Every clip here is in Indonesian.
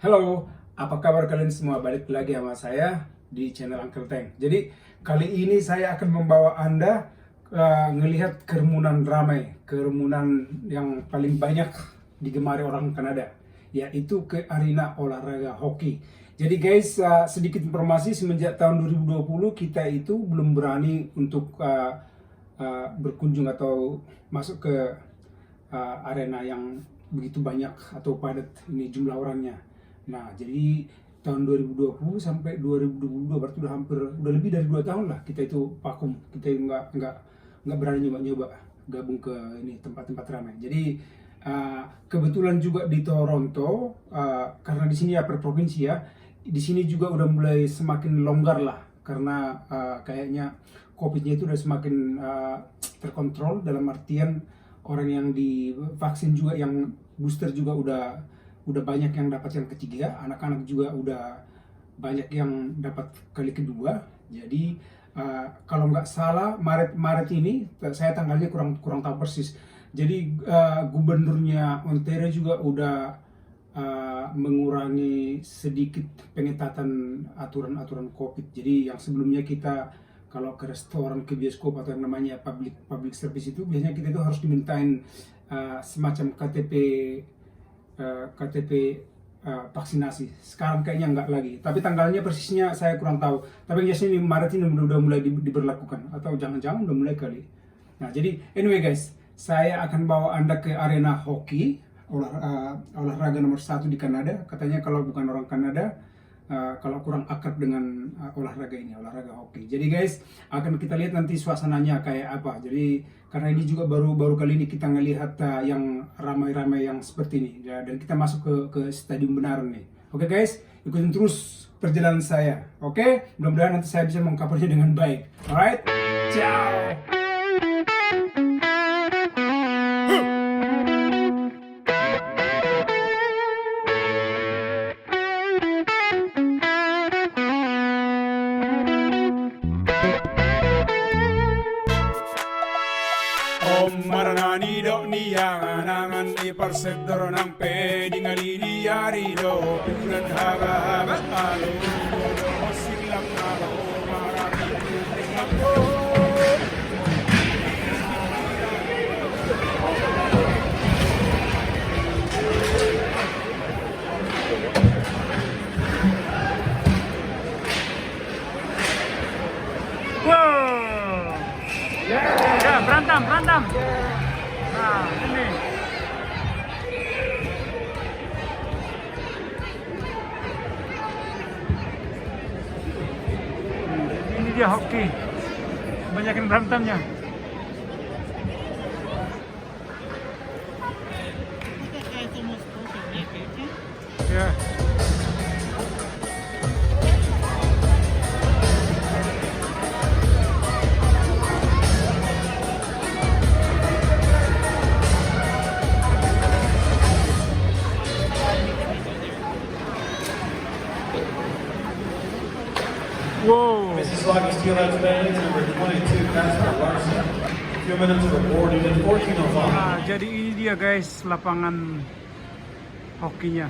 Halo, apa kabar kalian semua? Balik lagi sama saya di channel Uncle Tank. Jadi kali ini saya akan membawa Anda ngelihat kerumunan ramai, kerumunan yang paling banyak digemari orang Kanada, yaitu ke arena olahraga hoki. Jadi guys, sedikit informasi, semenjak tahun 2020 kita itu belum berani untuk berkunjung atau masuk ke arena yang begitu banyak atau padat ini jumlah orangnya. Nah, jadi tahun 2020 sampai 2022 berarti udah lebih dari 2 tahun lah kita itu vakum. Kita nggak berani nyoba-nyoba gabung ke ini tempat-tempat ramai. Jadi kebetulan juga di Toronto, karena di sini ya per provinsi ya, di sini juga udah mulai semakin longgar lah, karena kayaknya COVID-nya itu udah semakin terkontrol, dalam artian orang yang divaksin juga, yang booster juga udah banyak yang dapat yang ketiga, anak-anak juga udah banyak yang dapat kali kedua. Jadi kalau nggak salah Maret ini, saya tanggalnya kurang tahu persis. Jadi gubernurnya Ontario juga udah mengurangi sedikit pengetatan aturan-aturan COVID. Jadi yang sebelumnya kita kalau ke restoran, ke bioskop atau yang namanya public service itu biasanya kita itu harus dimintain semacam KTP vaksinasi. Sekarang kayaknya nggak lagi, tapi tanggalnya persisnya saya kurang tahu. Tapi biasanya ini Maret ini udah mulai diberlakukan, atau jangan-jangan udah mulai kali. Nah, jadi anyway guys, saya akan bawa Anda ke arena hoki, olahraga nomor 1 di Kanada. Katanya kalau bukan orang Kanada, kalau kurang akrab dengan olahraga ini, olahraga hoki. Jadi guys, akan kita lihat nanti suasananya kayak apa. Jadi karena ini juga baru kali ini kita ngelihat yang ramai-ramai yang seperti ini ya, dan kita masuk ke stadium benaran nih. Oke guys, ikutin terus perjalanan saya. Oke, mudah-mudahan nanti saya bisa mengcovernya dengan baik. Alright, ciao. Maranani do niya nangan iparsedro ng pwedeng aliliyari do ulan haga-haga alo do silang alo marami ako. Wow! Ya, berantem. Nah, ini. Ini dia hoki. Banyakin berantemnya. Ya. Whoa. Mississauga Steelheads fans, number 22, Pascal Larson. A few minutes of boarding in 14:05. Nah, jadi ini dia guys, lapangan hokinya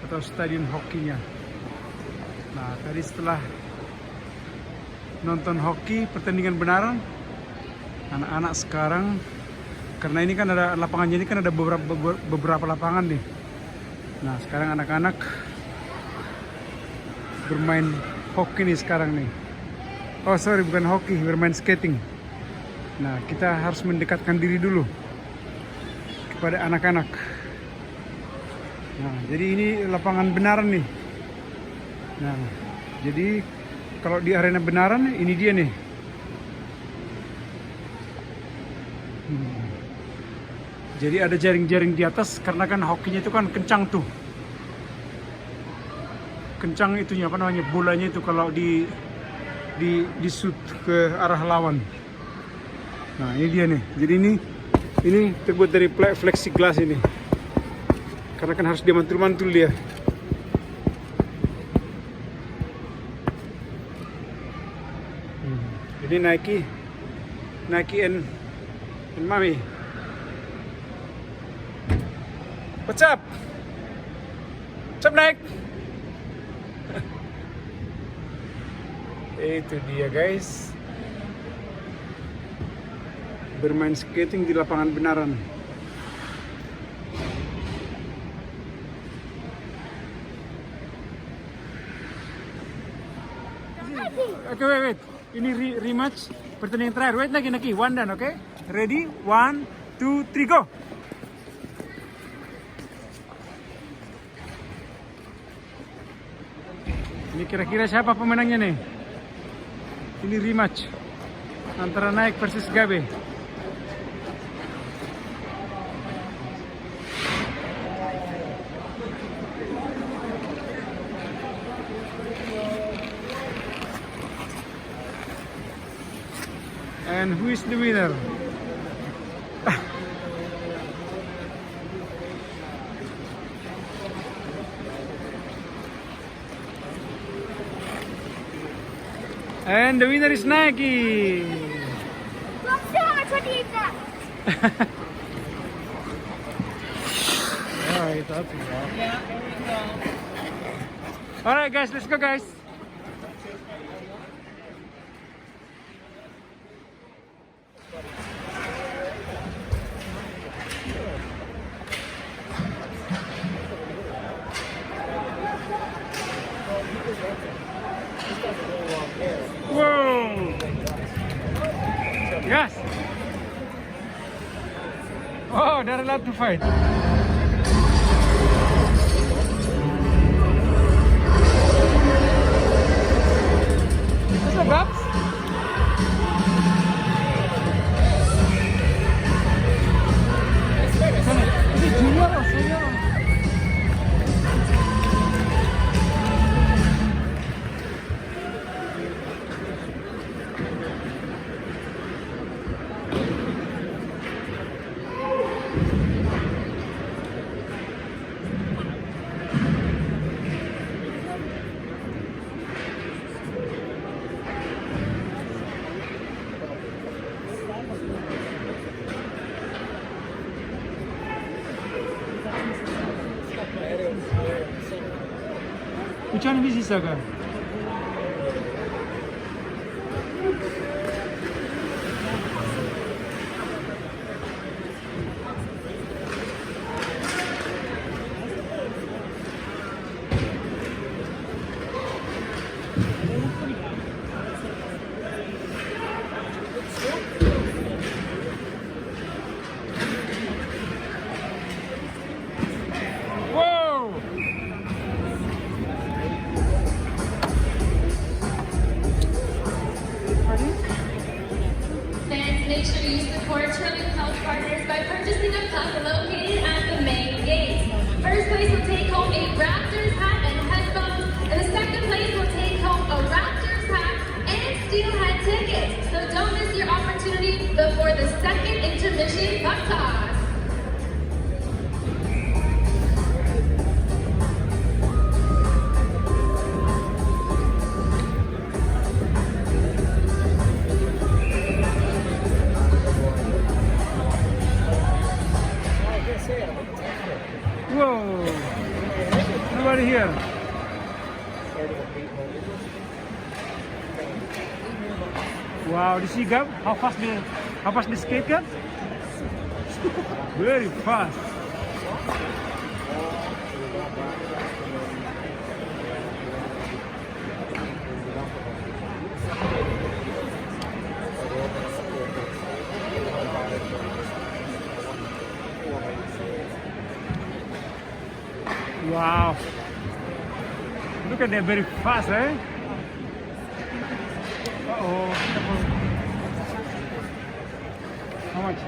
atau stadion hokinya. Nah, tadi setelah nonton hoki pertandingan benaran, anak-anak sekarang, karena ini kan ada lapangannya, ini kan ada beberapa lapangan nih. Nah, sekarang anak-anak bermain hoki nih sekarang nih. Oh sorry, bukan hoki, bermain skating. Nah, kita harus mendekatkan diri dulu kepada anak-anak. Nah, jadi ini lapangan benaran nih. Nah, jadi kalau di arena benaran ini dia nih. Jadi ada jaring-jaring di atas, karena kan hokinya itu kan kencang tuh. Kencang itunya, apa namanya, bolanya itu kalau di shoot ke arah lawan. Nah, ini dia nih. Jadi ini terbuat dari plexiglass ini. Karena kan harus dia mantul-mantul dia. Jadi Nike and Mami. What's up? Siap naik. Itu dia guys, bermain skating di lapangan benaran. Oke, wait. Ini rematch pertandingan terakhir. Wait lagi, one done, oke? Ready? 1, 2, 3, go! Ini kira-kira siapa pemenangnya nih? Ini rematch antara Naik versus Gabe. And who is the winner? And the winner is Nike. Alright, Alright guys, let's go guys. Whoa! Yes! Oh, they're allowed to fight. What's up, Babs? Is it junior or senior? Which one is this, Saga? Make sure you support Trillium Health Partners by purchasing a cup located at the main gate. First place will take home a Raptors hat and headphones, and the second place will take home a Raptors hat and steelhead tickets. So don't miss your opportunity before the second intermission puck toss. Whoa! Nobody here. Wow, did you see Gab? How fast the skate Gab? Very fast. Wow. Look at that, very fast, eh? Uh-oh. How much?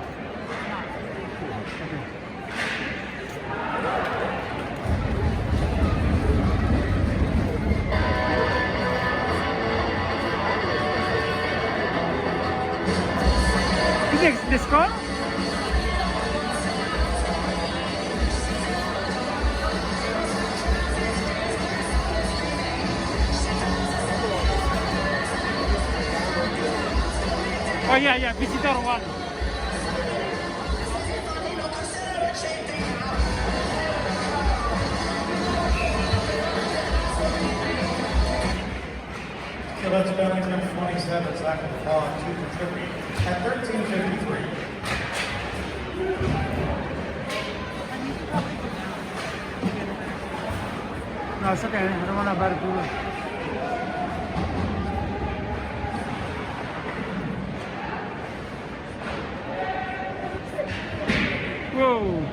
Okay. Is this score? Oh yeah, visitor one. So that's Bellingham 27, Zach McCall 2 for Trippy at 13:53. No, it's okay. I don't want to bad dulu. Wow.